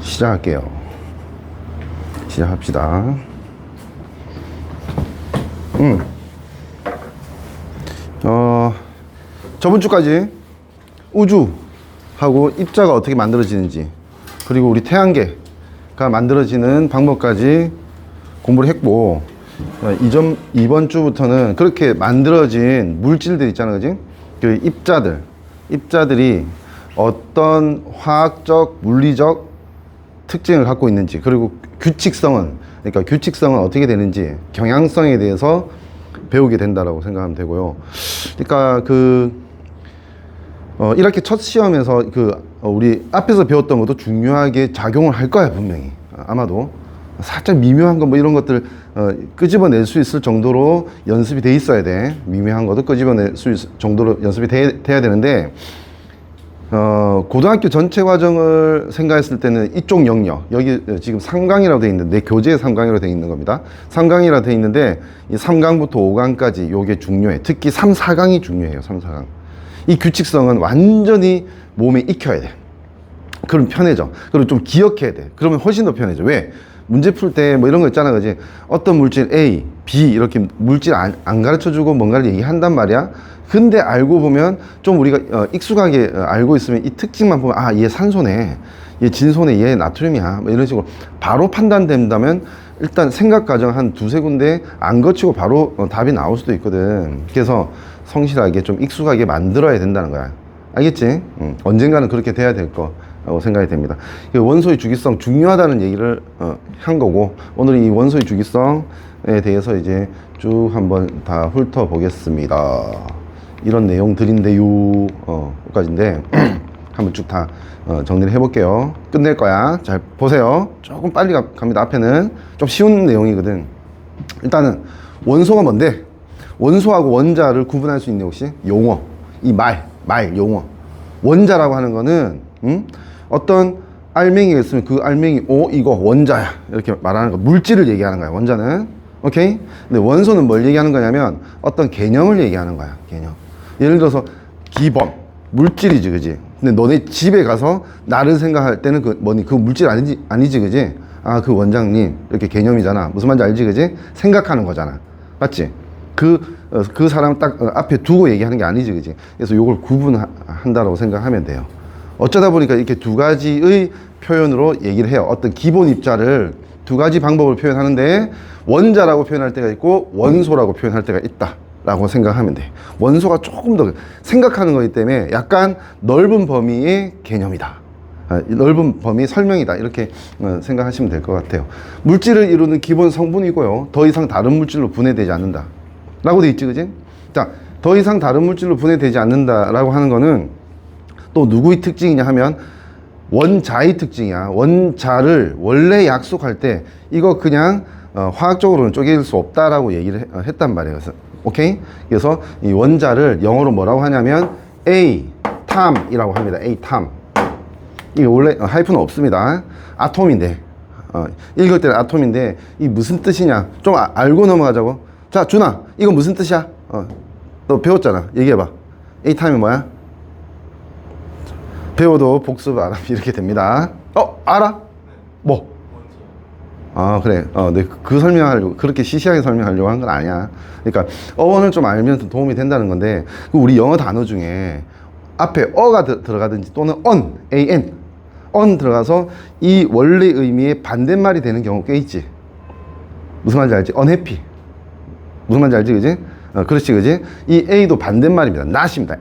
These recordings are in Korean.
시작할게요. 시작합시다. 저번 주까지 우주하고 입자가 어떻게 만들어지는지, 그리고 우리 태양계가 만들어지는 방법까지 공부를 했고, 이번 주부터는 그렇게 만들어진 물질들 있잖아, 그지? 그 입자들이 어떤 화학적, 물리적 특징을 갖고 있는지, 그리고 규칙성은 어떻게 되는지, 경향성에 대해서 배우게 된다라고 생각하면 되고요. 그러니까 이렇게 첫 시험에서 우리 앞에서 배웠던 것도 중요하게 작용을 할 거야, 분명히. 아마도 살짝 미묘한 거 뭐 이런 것들 끄집어낼 수 있을 정도로 연습이 돼 있어야 돼. 미묘한 것도 끄집어낼 수 있을 정도로 연습이 돼야 되는데, 고등학교 전체 과정을 생각했을 때는 이쪽 영역, 여기 지금 3강이라고 되어 있는데, 교재 3강이라고 되어 있는 겁니다. 3강이라고 되어 있는데, 이 3강부터 5강까지 요게 중요해. 특히 3, 4강이 중요해요. 3, 4강. 이 규칙성은 완전히 몸에 익혀야 돼. 그럼 편해져. 그리고 좀 기억해야 돼. 그러면 훨씬 더 편해져. 왜? 문제 풀 때 뭐 이런 거 있잖아, 그지? 어떤 물질 A, B 이렇게 물질 안 가르쳐 주고 뭔가를 얘기한단 말이야. 근데 알고 보면 좀 우리가 익숙하게 알고 있으면 이 특징만 보면, 아, 얘 산소네, 얘 진소네, 얘 나트륨이야, 뭐 이런 식으로 바로 판단된다면, 일단 생각 과정 한 두세 군데 안 거치고 바로 답이 나올 수도 있거든. 그래서 성실하게 좀 익숙하게 만들어야 된다는 거야. 알겠지? 언젠가는 그렇게 돼야 될 거라고 생각이 됩니다. 원소의 주기성 중요하다는 얘기를 한 거고, 오늘 이 원소의 주기성에 대해서 이제 쭉 한번 다 훑어보겠습니다. 이런 내용들인데요, 까지인데 한번 쭉 다 정리를 해볼게요. 끝낼 거야. 잘 보세요. 조금 빨리 갑니다. 앞에는 좀 쉬운 내용이거든. 일단은 원소가 뭔데? 원소하고 원자를 구분할 수 있는 혹시 용어, 이 말 용어. 원자라고 하는 거는 어떤 알맹이가 있으면 그 알맹이, 이거 원자야, 이렇게 말하는 거, 물질을 얘기하는 거야, 원자는. 오케이? 근데 원소는 뭘 얘기하는 거냐면 어떤 개념을 얘기하는 거야, 개념. 예를 들어서 기본 물질이지, 그지? 근데 너네 집에 가서 나를 생각할 때는 그 물질 아니지, 그지? 아, 그 원장님, 이렇게 개념이잖아. 무슨 말인지 알지, 그지? 생각하는 거잖아. 맞지? 그 사람 딱 앞에 두고 얘기하는 게 아니지, 그지? 그래서 요걸 구분한다고 생각하면 돼요. 어쩌다 보니까 이렇게 두 가지의 표현으로 얘기를 해요. 어떤 기본 입자를 두 가지 방법을 표현하는데, 원자라고 표현할 때가 있고 원소라고 표현할 때가 있다 라고 생각하면 돼. 원소가 조금 더 생각하는 거기 때문에 약간 넓은 범위의 개념이다, 넓은 범위의 설명이다, 이렇게 생각하시면 될 것 같아요. 물질을 이루는 기본 성분이고요, 더 이상 다른 물질로 분해되지 않는다 라고 돼 있지, 그지? 자, 더 이상 다른 물질로 분해되지 않는다 라고 하는 거는 또 누구의 특징이냐 하면 원자의 특징이야. 원자를 원래 약속할 때 이거 그냥 화학적으로는 쪼개질 수 없다라고 얘기를 했단 말이에요. 그래서 오케이? 그래서 이 원자를 영어로 뭐라고 하냐면 atom이라고 합니다. atom. 이게 원래 하이픈은 없습니다. 아톰인데, 읽을 때는 아톰인데 이 무슨 뜻이냐 좀 알고 넘어가자고. 자, 준아, 이거 무슨 뜻이야? 너 배웠잖아. 얘기해봐. atom이 뭐야? 배워도 복습 안 하면 이렇게 됩니다. 알아? 뭐? 아, 그래. 네, 그 설명하려고, 그렇게 시시하게 설명하려고 한 건 아니야. 그러니까 어원을 좀 알면 도움이 된다는 건데, 우리 영어 단어 중에 앞에 어가 들어가든지 또는 on 들어가서 이 원래 의미의 반대말이 되는 경우 꽤 있지. 무슨 말인지 알지? unhappy. 무슨 말인지 알지, 그지? 그렇지, 그지? 이 a도 반대말입니다. not입니다.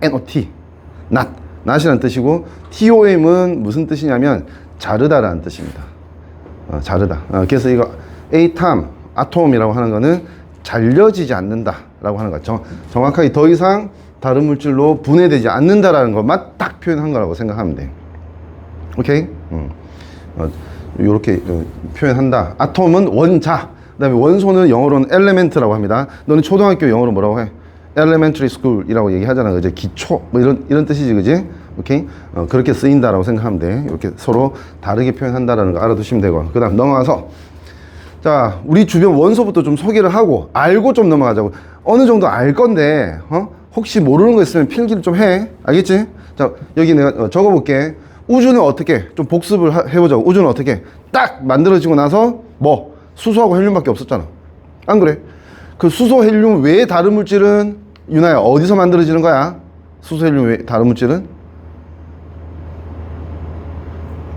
not. not이라는 뜻이고, tom은 무슨 뜻이냐면 자르다라는 뜻입니다. 자르다. 그래서 이거 atom이라고 하는 거는 잘려지지 않는다라고 하는 거죠. 정확하게 더 이상 다른 물질로 분해되지 않는다라는 것만 딱 표현한 거라고 생각하면 돼. 오케이? 이렇게 표현한다. 아톰은 원자. 그다음에 원소는 영어로는 element라고 합니다. 너는 초등학교 영어로 뭐라고 해? elementary school이라고 얘기하잖아, 그지? 기초, 뭐 이런 뜻이지, 그지? 오케이? 그렇게 쓰인다라고 생각하면 돼. 이렇게 서로 다르게 표현한다라는 거 알아두시면 되고. 그 다음 넘어가서, 자, 우리 주변 원소부터 좀 소개를 하고 알고 좀 넘어가자고. 어느 정도 알 건데 혹시 모르는 거 있으면 필기를 좀 해. 알겠지? 자, 여기 내가 적어볼게. 우주는 어떻게 좀 복습을 해보자고. 우주는 어떻게 딱 만들어지고 나서 뭐 수소하고 헬륨밖에 없었잖아. 안 그래? 그 수소 헬륨 외에 다른 물질은 유나야 어디서 만들어지는 거야? 수소 헬륨 외에 다른 물질은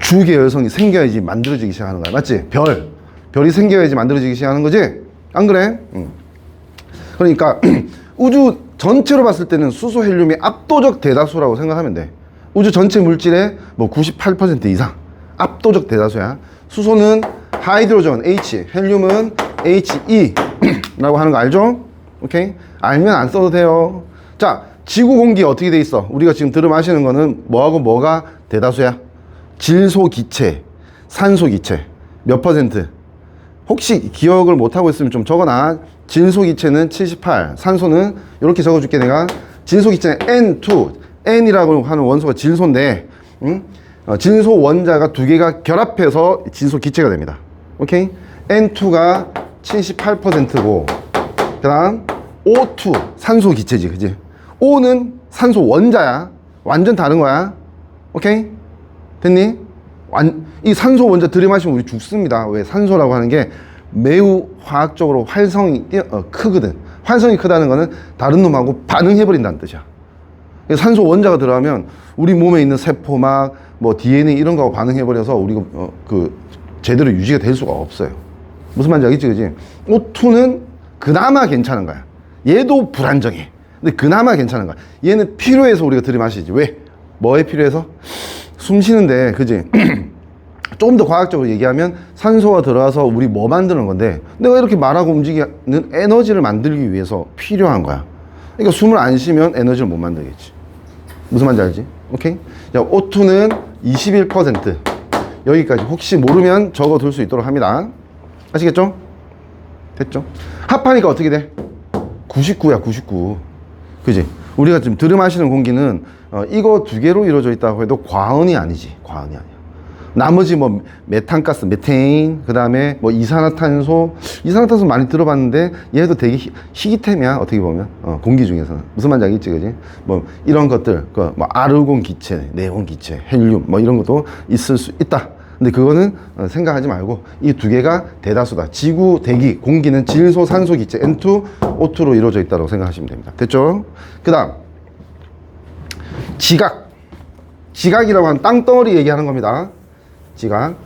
주계열성이 생겨야지 만들어지기 시작하는 거야. 맞지? 별이 생겨야지 만들어지기 시작하는 거지? 안 그래? 그러니까 우주 전체로 봤을 때는 수소 헬륨이 압도적 대다수라고 생각하면 돼. 우주 전체 물질의 뭐 98% 이상 압도적 대다수야. 수소는 하이드로전 H, 헬륨은 HE 라고 하는 거 알죠? 오케이? 알면 안 써도 돼요. 자, 지구 공기 어떻게 돼 있어? 우리가 지금 들어 마시는 거는 뭐하고 뭐가 대다수야? 질소 기체, 산소 기체 몇 %? 혹시 기억을 못하고 있으면 좀 적어놔. 질소 기체는 78, 산소는 이렇게 적어줄게 내가. 질소 기체는 N2, N이라고 하는 원소가 질소인데 질소 원자가 두 개가 결합해서 질소 기체가 됩니다. 오케이? N2가 78%고 그 다음 O2 산소 기체지, 그지? O는 산소 원자야. 완전 다른 거야. 오케이? 됐니? 이 산소 원자 들이마시면 우리 죽습니다. 왜? 산소라고 하는 게 매우 화학적으로 활성이 크거든. 활성이 크다는 거는 다른 놈하고 반응해버린다는 뜻이야. 산소 원자가 들어가면 우리 몸에 있는 세포막, 뭐 DNA 이런 거하고 반응해버려서 우리가 제대로 유지가 될 수가 없어요. 무슨 말인지 알겠지, 그지? O2는 그나마 괜찮은 거야. 얘도 불안정해. 근데 그나마 괜찮은 거야. 얘는 필요해서 우리가 들이마시지. 왜? 뭐에 필요해서? 숨 쉬는데, 그지? 좀 더 과학적으로 얘기하면 산소가 들어가서 우리 뭐 만드는 건데, 내가 이렇게 말하고 움직이는 에너지를 만들기 위해서 필요한 거야. 그러니까 숨을 안 쉬면 에너지를 못 만들겠지. 무슨 말인지 알지? 오케이? 자, O2는 21%. 여기까지. 혹시 모르면 적어둘 수 있도록 합니다. 아시겠죠? 됐죠? 합하니까 어떻게 돼? 99야, 99. 그지? 우리가 지금 들이마시는 공기는 이거 두 개로 이루어져 있다고 해도 과언이 아니지. 과언이 아니야. 나머지 뭐 메탄가스, 메테인, 그 다음에 뭐 이산화탄소 많이 들어봤는데 얘도 되게 희귀템이야. 어떻게 보면 공기 중에서는. 무슨 말인지 알겠지, 그지? 뭐 이런 것들, 뭐 아르곤 기체, 네온 기체, 헬륨 뭐 이런 것도 있을 수 있다. 근데 그거는 생각하지 말고 이 두 개가 대다수다. 지구, 대기, 공기는 질소, 산소 기체 N2, O2로 이루어져 있다고 생각하시면 됩니다. 됐죠? 그 다음 지각이라고 하는 땅덩어리 얘기하는 겁니다. 지각,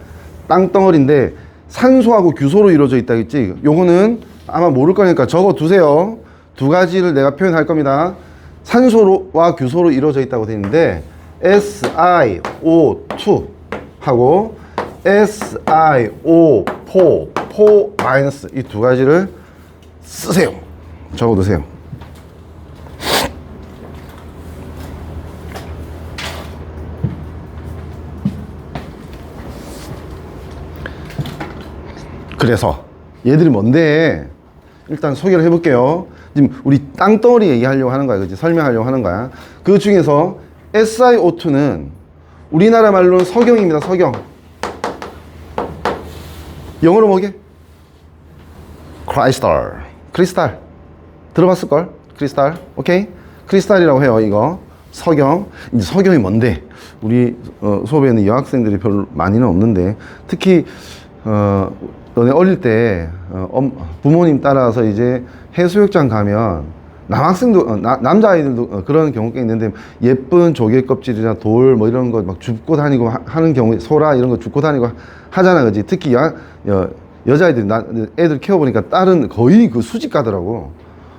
땅덩어리인데 산소하고 규소로 이루어져 있다 했지. 요거는 아마 모를 거니까 적어 두세요. 두 가지를 내가 표현할 겁니다. 산소와 규소로 이루어져 있다고 되어 있는데 SiO2 하고 SiO4 이 두 가지를 쓰세요. 적어 두세요. 그래서 얘들이 뭔데? 일단 소개를 해볼게요. 지금 우리 땅덩어리 얘기하려고 하는 거야, 그치? 설명하려고 하는 거야. 그 중에서 SiO2는 우리나라 말로는 석영입니다. 석영. 영어로 뭐게? 크리스탈. 들어봤을걸? 크리스탈. 오케이? 크리스탈이라고 해요, 이거. 석영. 이제 석영이 뭔데? 우리 수업에는 여학생들이 별로 많이는 없는데, 특히 너네 어릴 때 부모님 따라서 이제 해수욕장 가면 남학생도 남자아이들도 그런 경우가 있는데 예쁜 조개 껍질이나 돌 뭐 이런 거 막 줍고 다니고 하는 경우에 소라 이런 거 줍고 다니고 하잖아, 그지? 특히 여자아이들이 애들 키워보니까 딸은 거의 그 수집 가더라고.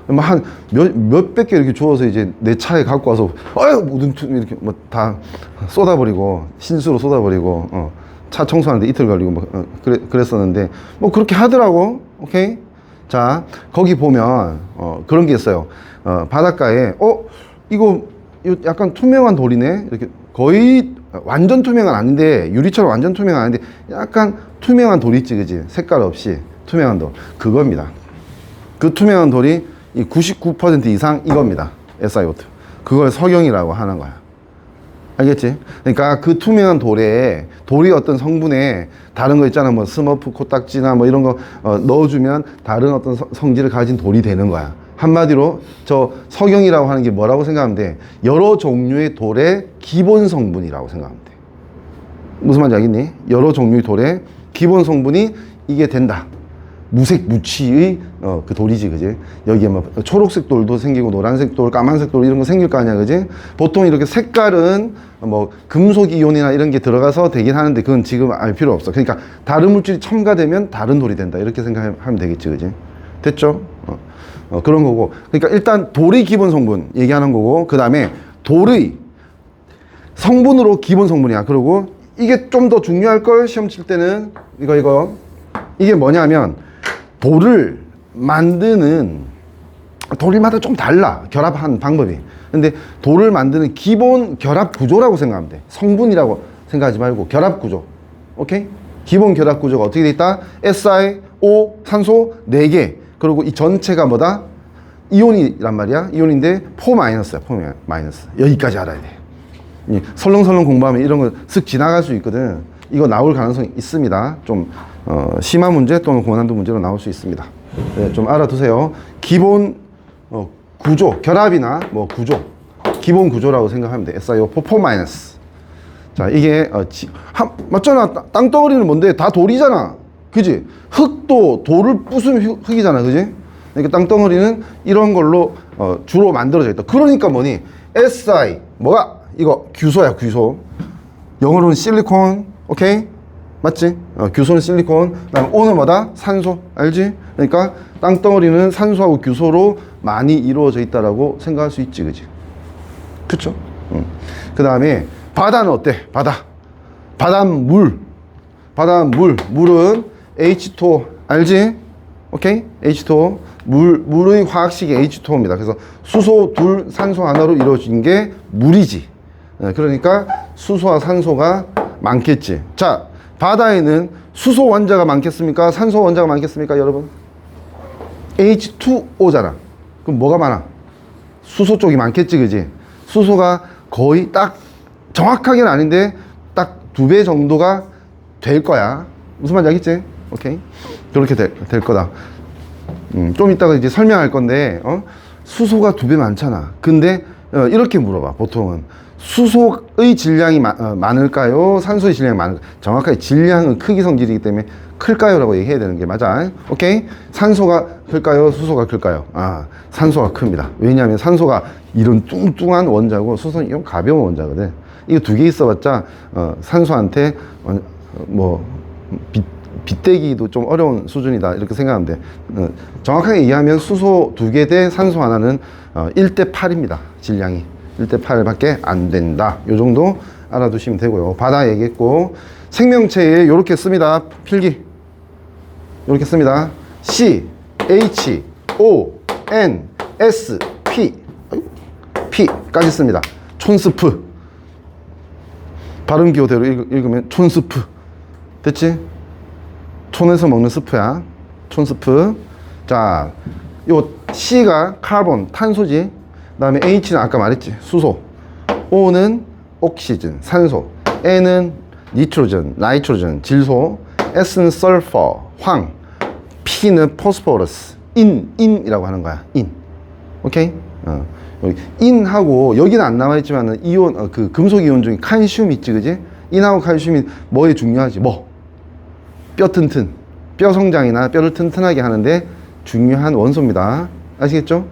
한 몇백 개 이렇게 주워서 이제 내 차에 갖고 와서 모든 이렇게 뭐 다 쏟아버리고 신수로 쏟아버리고 차 청소하는데 이틀 걸리고 뭐 그랬었는데 뭐 그렇게 하더라고. 오케이. 자, 거기 보면 그런 게 있어요. 바닷가에 이거 약간 투명한 돌이네. 이렇게 거의 완전 투명은 아닌데 유리처럼 완전 투명은 아닌데 약간 투명한 돌 있지, 그지? 색깔 없이 투명한 돌. 그겁니다. 그 투명한 돌이 이 99% 이상 이겁니다. SiO2. 그걸 석영이라고 하는 거야. 알겠지? 그러니까 그 투명한 돌이 어떤 성분에 다른 거 있잖아. 뭐 스머프 코딱지나 뭐 이런 거 넣어주면 다른 어떤 성질을 가진 돌이 되는 거야. 한마디로 저 석영이라고 하는 게 뭐라고 생각하면 돼? 여러 종류의 돌의 기본 성분이라고 생각하면 돼. 무슨 말인지 알겠니? 여러 종류의 돌의 기본 성분이 이게 된다. 무색 무취의 그 돌이지, 그지? 여기에 뭐 초록색 돌도 생기고 노란색 돌, 까만색 돌 이런 거 생길 거 아니야, 그지? 보통 이렇게 색깔은 뭐 금속 이온이나 이런 게 들어가서 되긴 하는데 그건 지금 알 필요 없어. 그러니까 다른 물질이 첨가되면 다른 돌이 된다, 이렇게 생각하면 되겠지, 그지? 됐죠? 그런 거고. 그러니까 일단 돌의 기본 성분 얘기하는 거고, 그 다음에 돌의 성분으로 기본 성분이야. 그리고 이게 좀 더 중요할 걸, 시험 칠 때는 이게 뭐냐면 돌을 만드는, 돌마다 좀 달라, 결합한 방법이. 근데 돌을 만드는 기본 결합 구조라고 생각하면 돼. 성분이라고 생각하지 말고 결합 구조. 오케이? 기본 결합 구조가 어떻게 돼 있다? SiO 산소 4개. 그리고 이 전체가 뭐다? 이온이란 말이야. 이온인데 포-야, 포-. 여기까지 알아야 돼. 설렁설렁 공부하면 이런 거 쓱 지나갈 수 있거든. 이거 나올 가능성이 있습니다. 좀 심한 문제 또는 고난도 문제로 나올 수 있습니다. 네, 좀 알아두세요. 기본 구조, 결합이나 뭐 구조, 기본 구조라고 생각하면 돼. SiO 포-. 자, 이게 맞잖아. 땅덩어리는 뭔데? 다 돌이잖아. 그지? 흙도 돌을 부수면 흙이잖아. 그지? 그러니까 땅덩어리는 이런 걸로 주로 만들어져 있다. 그러니까 뭐니? Si 뭐가? 이거 규소야, 규소. 영어로는 실리콘. 오케이? 맞지? 규소는 실리콘. 그다음 O는 뭐다? 산소. 알지? 그러니까 땅덩어리는 산소하고 규소로 많이 이루어져 있다라고 생각할 수 있지, 그지? 그쵸? 그 다음에 바다는 어때? 바닷물. 물은 H2O. 알지? 오케이? H2O. 물의 화학식이 H2O입니다. 그래서 수소, 둘, 산소 하나로 이루어진 게 물이지. 그러니까 수소와 산소가 많겠지. 자, 바다에는 수소 원자가 많겠습니까? 산소 원자가 많겠습니까, 여러분? H2O잖아. 그럼 뭐가 많아? 수소 쪽이 많겠지, 그지? 수소가 거의 딱 정확하게는 아닌데 딱 2배 정도가 될 거야. 무슨 말인지 알겠지? 오케이? 그렇게 될 거다. 좀 이따가 이제 설명할 건데, 수소가 2배 많잖아. 근데 이렇게 물어봐, 보통은. 수소의 질량이 많을까요? 산소의 질량이 많을까요? 정확하게 질량은 크기 성질이기 때문에 클까요? 라고 얘기해야 되는 게 맞아. 오케이? 산소가 클까요? 수소가 클까요? 산소가 큽니다. 왜냐하면 산소가 이런 뚱뚱한 원자고 수소는 이런 가벼운 원자거든. 이거 2개 있어봤자 산소한테 빗대기도 좀 어려운 수준이다, 이렇게 생각하면 돼. 정확하게 이해하면 수소 2개 대 산소 하나는 1대 8입니다. 질량이 1대 8밖에 안 된다. 요 정도 알아두시면 되고요. 바다 얘기했고, 생명체에 요렇게 씁니다. 필기 요렇게 씁니다. C, H, O, N, S, P P까지 씁니다. 촌스프. 발음 기호대로 읽으면 촌스프. 됐지? 촌에서 먹는 스프야. 촌스프. 자, 요 C가 카본, 탄소지. 그 다음에 H는 아까 말했지, 수소. O는 옥시즌, 산소. N은 니트로전, 나이트로전, 질소. S는 설퍼, 황. P는 포스포러스, 인이라고 하는 거야. 인. 오케이? 여기 인하고, 여기는 안 나와 있지만은 이온, 그 금속 이온 중에 칼슘 있지, 그지? 인하고 칼슘이 뭐에 중요하지? 뼈 튼튼. 뼈 성장이나 뼈를 튼튼하게 하는데 중요한 원소입니다. 아시겠죠?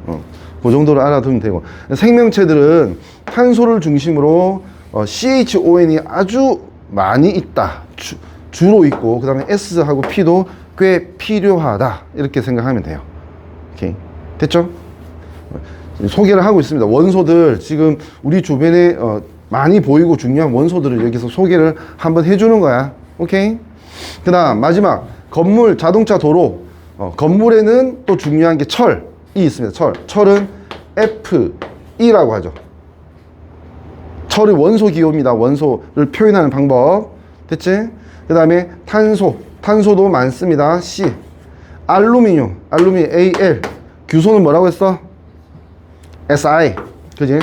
그 정도로 알아두면 되고, 생명체들은 탄소를 중심으로 CHON이 아주 많이 있다. 주로 있고, 그 다음에 S하고 P도 꽤 필요하다. 이렇게 생각하면 돼요. 오케이. 됐죠? 소개를 하고 있습니다. 원소들, 지금 우리 주변에 많이 보이고 중요한 원소들을 여기서 소개를 한번 해주는 거야. 오케이? 그 다음, 마지막, 건물, 자동차, 도로. 건물에는 또 중요한 게 철이 있습니다. 철은 Fe라고 하죠. 철이 원소 기호입니다. 원소를 표현하는 방법. 됐지? 그 다음에 탄소도 많습니다. C. 알루미늄 Al. 규소는 뭐라고 했어? Si. 그지?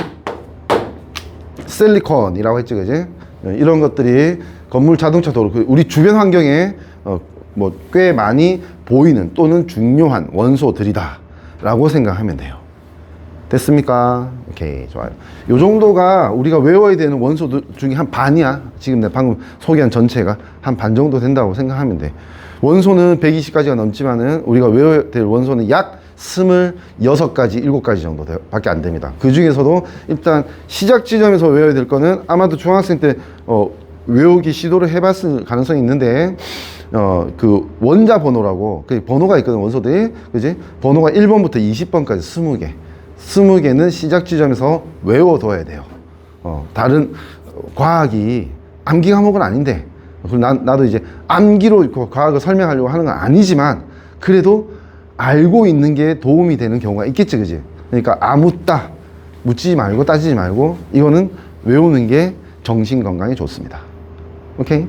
실리콘이라고 했지, 그지? 이런 것들이 건물, 자동차, 도로, 우리 주변 환경에 꽤 많이 보이는 또는 중요한 원소들이다 라고 생각하면 돼요. 됐습니까? 오케이, 좋아요. 요 정도가 우리가 외워야 되는 원소 중에 한 반이야. 지금 내가 방금 소개한 전체가 한 반 정도 된다고 생각하면 돼. 원소는 120가지가 넘지만은 우리가 외워야 될 원소는 약 26가지, 7가지 정도 밖에 안 됩니다. 그 중에서도 일단 시작 지점에서 외워야 될 거는 아마도 중학생 때 외우기 시도를 해봤을 가능성이 있는데 그 원자 번호라고 그 번호가 있거든, 원소들이. 그지? 번호가 1번부터 20번까지 20개. 20개는 시작 지점에서 외워둬야 돼요. 다른 과학이 암기 과목은 아닌데, 그리고 나도 이제 암기로 과학을 설명하려고 하는 건 아니지만, 그래도 알고 있는 게 도움이 되는 경우가 있겠지, 그지? 그러니까 아무따 묻지 말고 따지지 말고 이거는 외우는 게 정신 건강에 좋습니다. 오케이?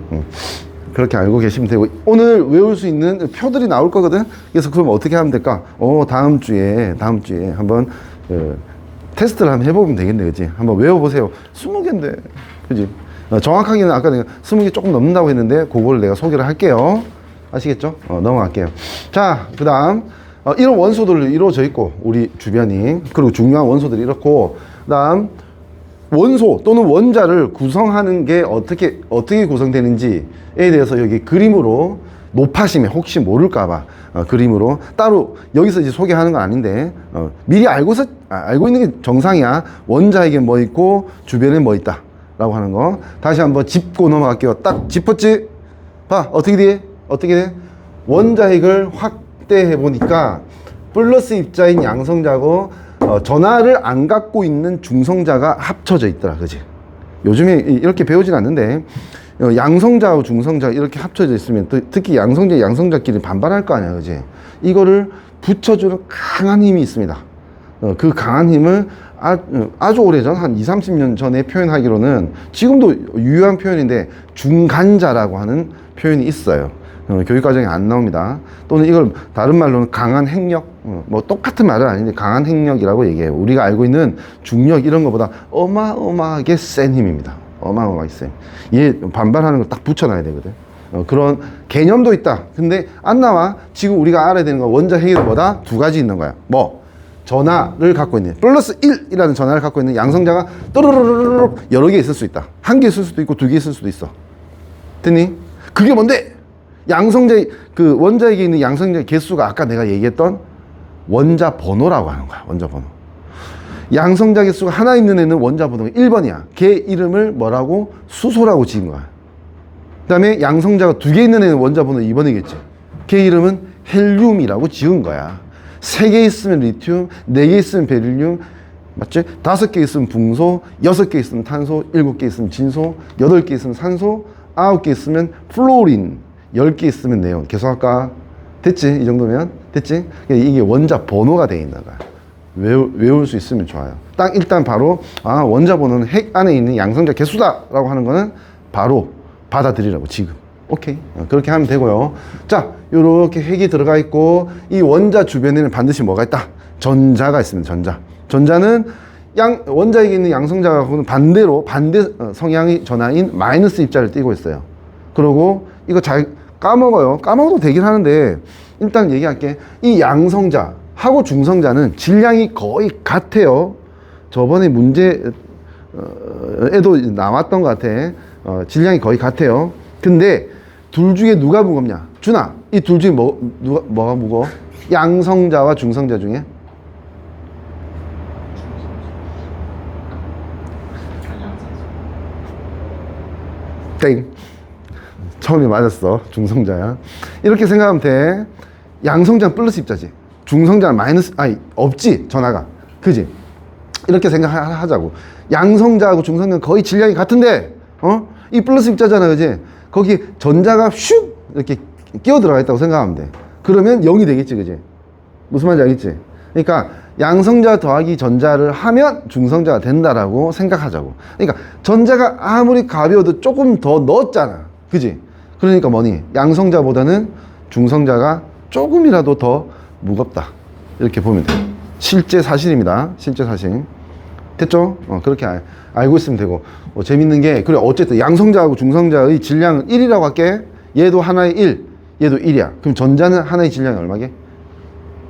그렇게 알고 계시면 되고, 오늘 외울 수 있는 표들이 나올 거거든. 그래서 그럼 어떻게 하면 될까? 다음 주에 한번 테스트를 한번 해보면 되겠네, 그지? 한번 외워보세요. 20개인데, 그지? 정확하게는 아까 내가 20개 조금 넘는다고 했는데 그거를 내가 소개를 할게요. 아시겠죠? 넘어갈게요. 자, 그 다음 이런 원소들로 이루어져 있고, 우리 주변이, 그리고 중요한 원소들이 이렇고, 그 다음 원소 또는 원자를 구성하는 게 어떻게 구성되는지에 대해서 여기 그림으로, 높아심에 혹시 모를까봐 그림으로 따로 여기서 이제 소개하는 건 아닌데, 미리 알고 있는 게 정상이야. 원자에게 뭐 있고 주변에 뭐 있다 라고 하는 거 다시 한번 짚고 넘어갈게요. 딱 짚었지? 봐, 어떻게 돼? 원자핵을 확대해 보니까 플러스 입자인 양성자고 전하를 안 갖고 있는 중성자가 합쳐져 있더라, 그지? 요즘에 이렇게 배우진 않는데 양성자하고 중성자 이렇게 합쳐져 있으면 특히 양성자끼리 반발할 거 아니야, 그지? 이거를 붙여주는 강한 힘이 있습니다. 그 강한 힘을 아주 오래전, 한 20-30년 전에 표현하기로는, 지금도 유효한 표현인데 중간자라고 하는 표현이 있어요. 교육과정에 안 나옵니다. 또는 이걸 다른 말로는 강한 핵력, 뭐 똑같은 말은 아닌데 강한 핵력이라고 얘기해요. 우리가 알고 있는 중력 이런 것보다 어마어마하게 센 힘입니다. 어마어마하게 센. 얘 반발하는 걸 딱 붙여놔야 되거든. 그런 개념도 있다. 근데 안 나와. 지금 우리가 알아야 되는 건 원자핵이 뭐다? 두 가지 있는 거야. 뭐? 전하를 갖고 있는, 플러스 1이라는 전하를 갖고 있는 양성자가 또르르르르 여러 개 있을 수 있다. 한 개 있을 수도 있고 두 개 있을 수도 있어. 됐니? 그게 뭔데? 그 원자에게 있는 양성자의 개수가 아까 내가 얘기했던 원자 번호라고 하는 거야. 원자 번호. 양성자 개수가 하나 있는 애는 원자 번호가 1번이야. 걔 이름을 뭐라고? 수소라고 지은 거야. 그 다음에 양성자가 두 개 있는 애는 원자 번호 2번이겠지. 걔 이름은 헬륨이라고 지은 거야. 3개 있으면 리튬, 4개 있으면 베릴륨, 맞지? 5개 있으면 붕소, 6개 있으면 탄소, 7개 있으면 진소, 8개 있으면 산소, 9개 있으면 플로린, 10개 있으면 네온. 계속할까? 됐지? 이 정도면? 됐지? 이게 원자 번호가 되어 있는 거야. 외울 수 있으면 좋아요. 딱 일단 바로 원자 번호는 핵 안에 있는 양성자 개수다 라고 하는 거는 바로 받아들이라고, 지금. 오케이. 그렇게 하면 되고요. 자, 요렇게 핵이 들어가 있고, 이 원자 주변에는 반드시 뭐가 있다? 전자가 있습니다. 전자는 원자에게 있는 양성자하고는 반대 성향의 전하인 마이너스 입자를 띠고 있어요. 그리고 이거 잘 까먹어요. 까먹어도 되긴 하는데 일단 얘기할게. 이 양성자하고 중성자는 질량이 거의 같아요. 저번에 문제에도 나왔던 것 같아. 질량이 거의 같아요. 근데 둘 중에 누가 무겁냐? 준아, 이 둘 중에 뭐가 무거워? 양성자와 중성자 중에? 땡. 처음에 맞았어. 중성자야. 이렇게 생각하면 돼. 양성자는 플러스 입자지. 중성자는 마이너스, 없지, 전하가. 그지? 이렇게 생각하자고. 양성자하고 중성자는 거의 질량이 같은데, 이 플러스 입자잖아, 그지? 거기 전자가 슉! 이렇게 끼어 들어가 있다고 생각하면 돼. 그러면 0이 되겠지, 그지? 무슨 말인지 알겠지? 그러니까 양성자 더하기 전자를 하면 중성자가 된다라고 생각하자고. 그러니까 전자가 아무리 가벼워도 조금 더 넣었잖아. 그지? 그러니까 뭐니? 양성자보다는 중성자가 조금이라도 더 무겁다. 이렇게 보면 돼. 실제 사실입니다. 실제 사실. 됐죠? 그렇게 알고 있으면 되고. 재밌는 게, 그래, 어쨌든 양성자하고 중성자의 질량은 1이라고 할게. 얘도 하나의 1, 얘도 1이야. 그럼 전자는 하나의 질량이 얼마게?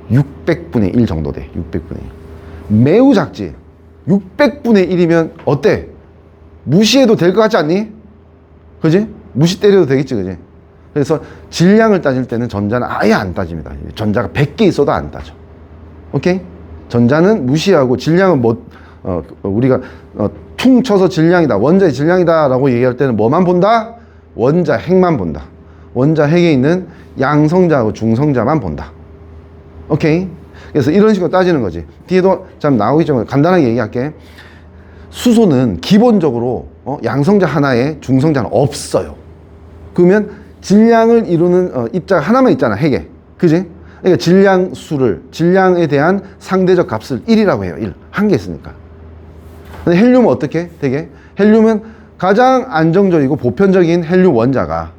600분의 1 정도 돼. 600분의 1. 매우 작지. 600분의 1이면 어때? 무시해도 될 것 같지 않니? 그지? 무시 때려도 되겠지, 그지? 그래서 질량을 따질 때는 전자는 아예 안 따집니다. 전자가 100개 있어도 안 따져. 오케이? 전자는 무시하고 질량은 뭐, 우리가 퉁 쳐서 질량이다, 원자의 질량이다 라고 얘기할 때는 뭐만 본다? 원자 핵만 본다. 원자 핵에 있는 양성자하고 중성자만 본다. 오케이? 그래서 이런 식으로 따지는 거지. 뒤에도 참 나오겠지만 간단하게 얘기할게. 수소는 기본적으로 양성자 하나에 중성자는 없어요. 그러면 질량을 이루는 입자가 하나만 있잖아, 핵에. 그지? 그러니까 질량에 대한 상대적 값을 1이라고 해요. 1. 한 개 있으니까. 근데 헬륨은 어떻게? 되게? 헬륨은 가장 안정적이고 보편적인 헬륨 원자가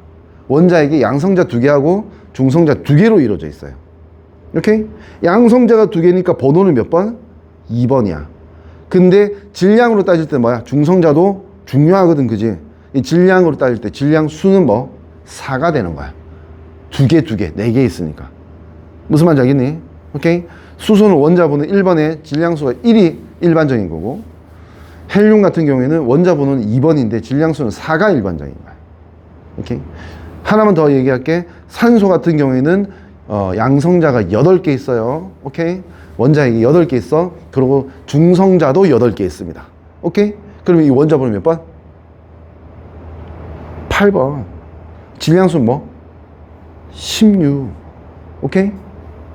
원자에게 양성자 2개하고 중성자 2개로 이루어져 있어요. 오케이? 양성자가 2개니까 번호는 몇 번? 2번이야. 근데 질량으로 따질 때 뭐야? 중성자도 중요하거든, 그지? 이 질량으로 따질 때 질량 수는 뭐? 4가 되는 거야. 2개, 4개 있으니까. 무슨 말인지 알겠니? 오케이? 수소는 원자 번호 1번에 질량 수가 1이 일반적인 거고, 헬륨 같은 경우에는 원자 번호는 2번인데 질량 수는 4가 일반적인 거야. 오케이? 하나만 더 얘기할게. 산소 같은 경우에는 양성자가 8개 있어요. 오케이? 원자에게 8개 있어. 그리고 중성자도 8개 있습니다. 오케이? 그러면 이 원자 번호 몇 번? 8번. 질량수는 뭐? 16. 오케이?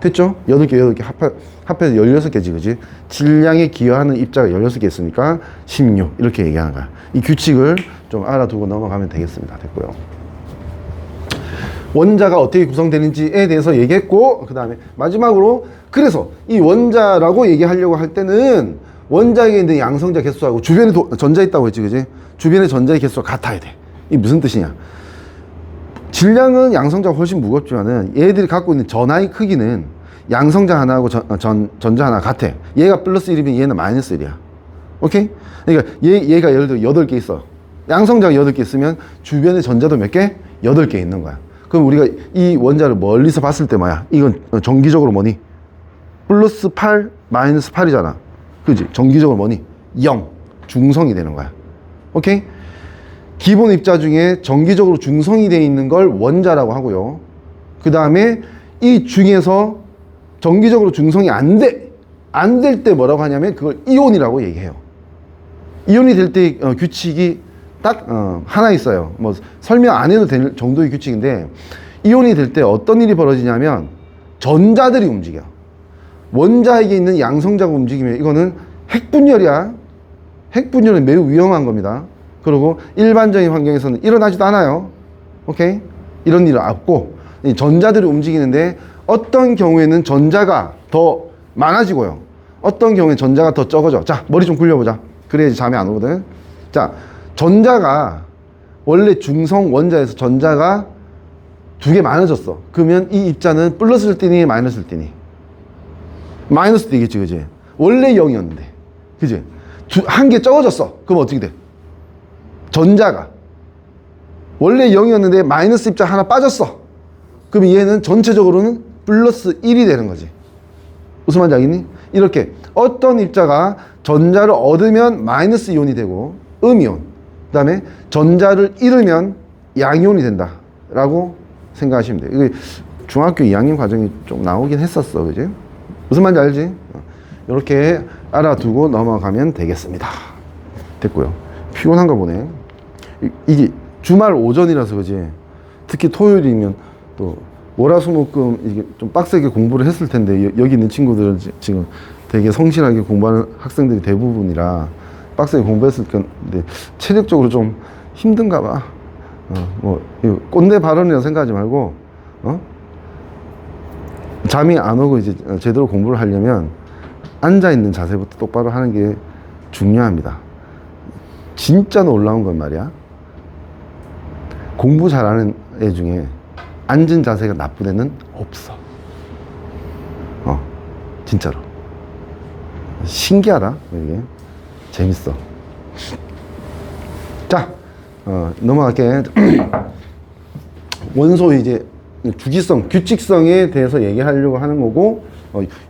됐죠? 8개 합해서 16개지, 그지? 질량에 기여하는 입자가 16개 있으니까 16. 이렇게 얘기하는 거야. 이 규칙을 좀 알아두고 넘어가면 되겠습니다. 됐고요. 원자가 어떻게 구성되는지에 대해서 얘기했고, 그 다음에 마지막으로, 그래서 이 원자라고 얘기하려고 할 때는 원자에 있는 양성자 개수하고 주변에 전자 있다고 했지, 그지? 주변에 전자의 개수가 같아야 돼. 이게 무슨 뜻이냐? 질량은 양성자가 훨씬 무겁지만은 얘들이 갖고 있는 전하의 크기는 양성자 하나하고 전자 하나 같아. 얘가 플러스 1이면 얘는 마이너스 1이야. 오케이? 그러니까 얘가 예를 들어 8개 있어. 양성자가 8개 있으면 주변에 전자도 몇 개? 8개 있는 거야. 그럼 우리가 이 원자를 멀리서 봤을 때 뭐야? 이건 정기적으로 뭐니? 플러스 8, 마이너스 8이잖아. 그지? 정기적으로 뭐니? 0. 중성이 되는 거야. 오케이? 기본 입자 중에 정기적으로 중성이 되어 있는 걸 원자라고 하고요. 그 다음에 이 중에서 정기적으로 중성이 안 될 때 뭐라고 하냐면 그걸 이온이라고 얘기해요. 이온이 될 때 규칙이 딱 하나 있어요. 뭐 설명 안 해도 될 정도의 규칙인데, 이온이 될 때 어떤 일이 벌어지냐면 전자들이 움직여. 원자에게 있는 양성자가 움직이면 이거는 핵분열이야. 핵분열은 매우 위험한 겁니다. 그리고 일반적인 환경에서는 일어나지도 않아요. 오케이? 이런 일은 없고, 이 전자들이 움직이는데 어떤 경우에는 전자가 더 많아지고요. 어떤 경우에는 전자가 더 적어져. 자, 머리 좀 굴려보자. 그래야지 잠이 안 오거든. 자, 전자가 원래 중성 원자에서 전자가 2개 많아졌어. 그러면 이 입자는 플러스를 띠니 마이너스를 띠니? 마이너스 띠겠지, 그지? 원래 0이었는데, 그지? 한 개 적어졌어. 그럼 어떻게 돼? 전자가 원래 0이었는데 마이너스 입자 하나 빠졌어. 그럼 얘는 전체적으로는 플러스 1이 되는 거지. 무슨 말인지 알겠니? 이렇게 어떤 입자가 전자를 얻으면 마이너스 이온이 되고 음이온, 그 다음에 전자를 잃으면 양이온이 된다 라고 생각하시면 돼요. 이게 중학교 2학년 과정이 좀 나오긴 했었어, 그지? 무슨 말인지 알지? 이렇게 알아두고 넘어가면 되겠습니다. 됐고요. 피곤한가 보네. 이게 주말 오전이라서 그지? 특히 토요일이면 또 월화수목금 이게 좀 빡세게 공부를 했을 텐데, 여기 있는 친구들은 지금 되게 성실하게 공부하는 학생들이 대부분이라 빡세게 공부했을 건데 체력적으로 좀 힘든가 봐. 뭐 꼰대 발언이라고 생각하지 말고, 잠이 안 오고 이제 제대로 공부를 하려면 앉아 있는 자세부터 똑바로 하는 게 중요합니다. 진짜 놀라운 건 말이야, 공부 잘하는 애 중에 앉은 자세가 나쁜 애는 없어. 진짜로 신기하다. 이게 재밌어. 자, 넘어갈게. 원소 이제 주기성, 규칙성에 대해서 얘기하려고 하는 거고,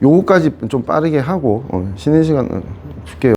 요거까지 좀 빠르게 하고 쉬는 시간 줄게요.